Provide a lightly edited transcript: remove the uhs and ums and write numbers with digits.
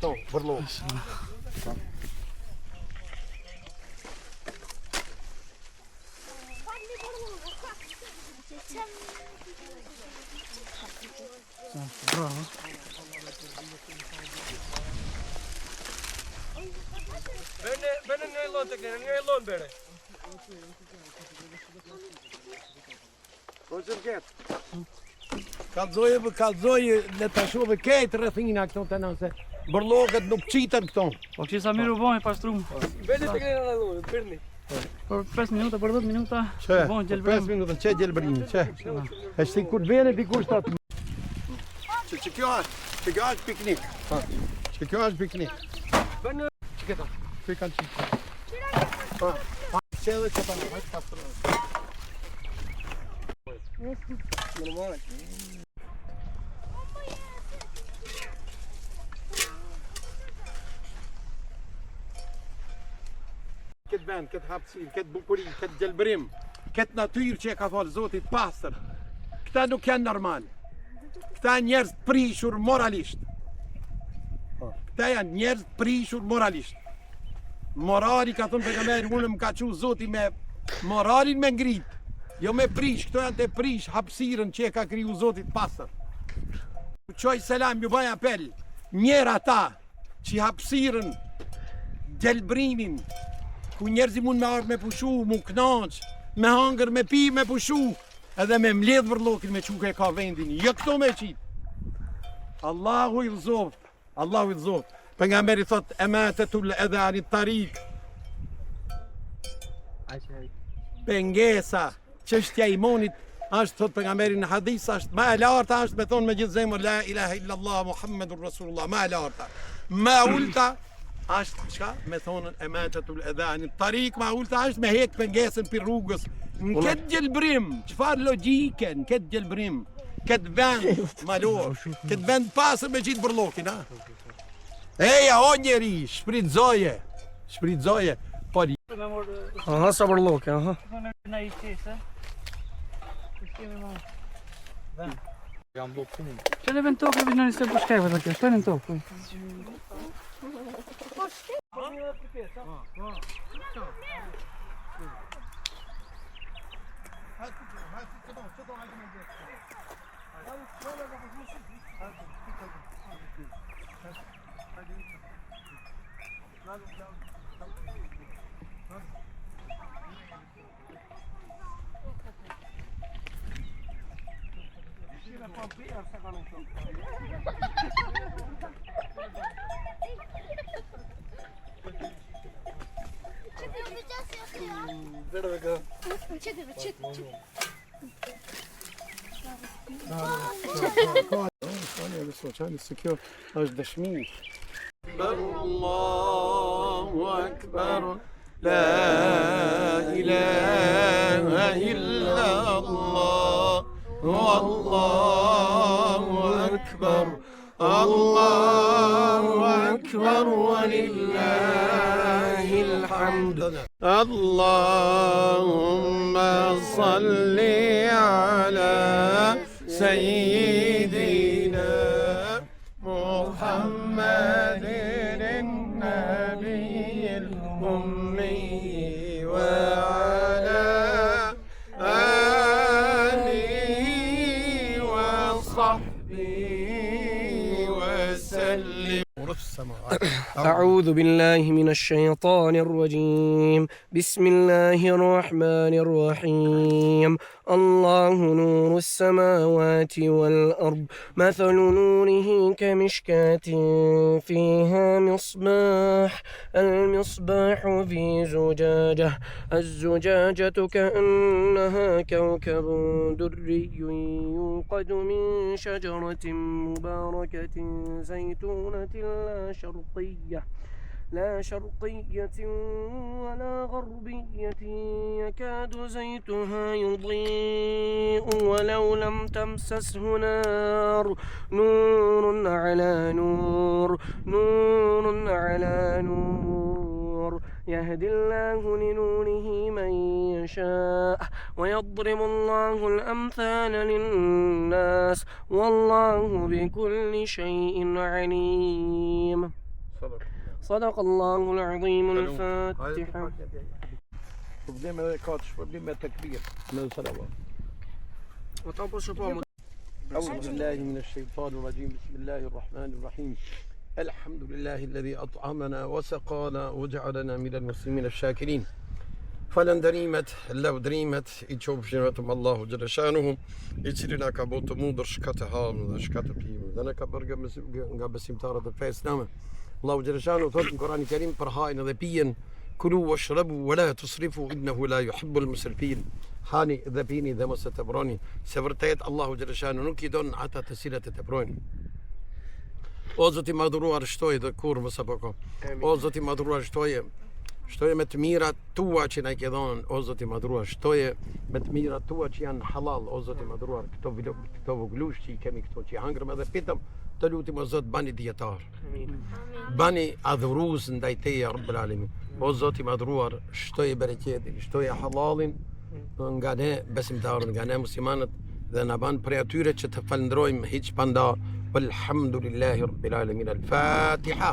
këto, bërllog. Bravo. Bene nga ilon të kene, nga ilon bere. Po që m'ket? Kalzoje në të shove kejtë rëthina këto të nëse. Bërlogët nuk qitën këto. Po kështu sa mirë u bën pas trum. Bene të kene nga ilon, birni. Për 5 minuta, për 10 minuta, Që? bën Për gjelbrim. 5 minuta, që gjelbrimi, që? E shtin kur vene, dikur shtatë. Që kjo është piknik. Që kjo është piknik. Bënë, që këta? Që kanë qitë? Që edhe që ta në hajtë pastrojë. Normal. Këtë vend, këtë hapësin, këtë bukurin, këtë gjelbrim, këtë natyrë që e ka falë Zotit pastër, këta nuk janë normal. Këta njerëz prishur moralisht. Këta janë njerëz prishur moralisht. Morali ka thënë pejgamberi, unë më ka qu Zoti me moralin me ngrit, jo me prish, këto janë të prish hapësirën që e ka kriju Zotit pastër. Qoj selam, ju bëj apel, njerë ata që hapësirën, gjelbrimin, ku njerëzi mund me ardhë me pushu, mu knaq, me hangër, me pi, me pushu, edhe me mledh vërlokin me quke e ka vendin, jo këto me qitë. Allahu i lëzoft, Allahu i lëzoft. Pejgamberi thot, ematetul edhe anit tarik. Pengesa, çështja e imanit, është thot pejgamberi në hadith, është ma e larta, është me thonë me gjithë zemër, la ilaha illallah, Muhammedur Rasulullah, ma e larta. Ma ulta, është çka? Me thonën ematetul edhe anit tarik, ma ulta është me hek pengesën për rrugës. Në këtë gjelbrim, çfarë logjike, në këtë gjelbrim, këtë vend malor, këtë vend pasër me qitë bërlokin, ha? Eja, o njeri, shpritzoje, po li. Aha, sa bërlok, aha. Na i qesë. Jam blok punë. Që le vend tokë, vjen në se pushkave të kjo, shtojnë në tokë. Se kjo është dëshmi. Allahu Akbar, la ilaha illa Allah, Allahu Akbar, Allahu Akbar, walillahil hamd. Allahumma salli ala seyyidina محمد النبي الأمي وعلى آله وصحبه وسلم. أعوذ بالله من الشيطان الرجيم. بسم الله الرحمن الرحيم. الله نور السماوات والأرض، مثل نوره كمشكاة فيها مصباح، المصباح في زجاجة، الزجاجة كأنها كوكب دري يوقد من شجرة مباركة زيتونة لا شرقية ولا غربية، يكاد زيتها يضيء ولو لم تمسسه نار، نور على نور، نور على نور، يهدي الله لنوره من يشاء ويضرب الله الأمثال للناس والله بكل شيء عليم. صدق الله العظيم الفاتحة. Problem edhe ka të shpërblim me tekbir me salavat. Ata po shpëtojmë. أعوذ بالله من الشيطان الرجيم بسم الله الرحمن الرحيم الحمد لله الذي أطعمنا وسقانا وجعلنا من المسلمين الشاكرين Falen dërimet, lavdrimet I qofshin vetëm Allahu xhalla shanuhu I cili na ka bërë të mundër shka të hamë dhe shka të pimë dhe na ka bërë nga besimtarët e fesë islame. Allahu xhalla shanuhu thotë në Kur'anin e Kerim për hajin dhe pijen kulu washrabu wala tusrifu innahu la yuhibbul musrifin. Hani dhe pini dhe mos e teproni se vërtet Allahu xhalla shanuhu nuk I don ata të cilët e teprojnë. O Zoti I madhruar shtoje dhe kur mos apo ka. O Zoti I madhruar shtoje me të mirat tua që na ke dhënë o Zoti I madhruar, shtoje me të mirat tua që janë halal o Zoti I madhruar, këto voglush që I kemi këto që hangrëm edhe pitëm, të lutim o Zot bani dietar. Bani adhurues ndaj teje Rabbul Alamin. O Zoti I madhruar, shtoje bereqetin, shtoje halalin nga ne besimtarët, nga ne muslimanët dhe na ban prej atyre që të falëndrojmë hiç panda. Walhamdulillahi Rabbil Alamin. Al-Fatiha.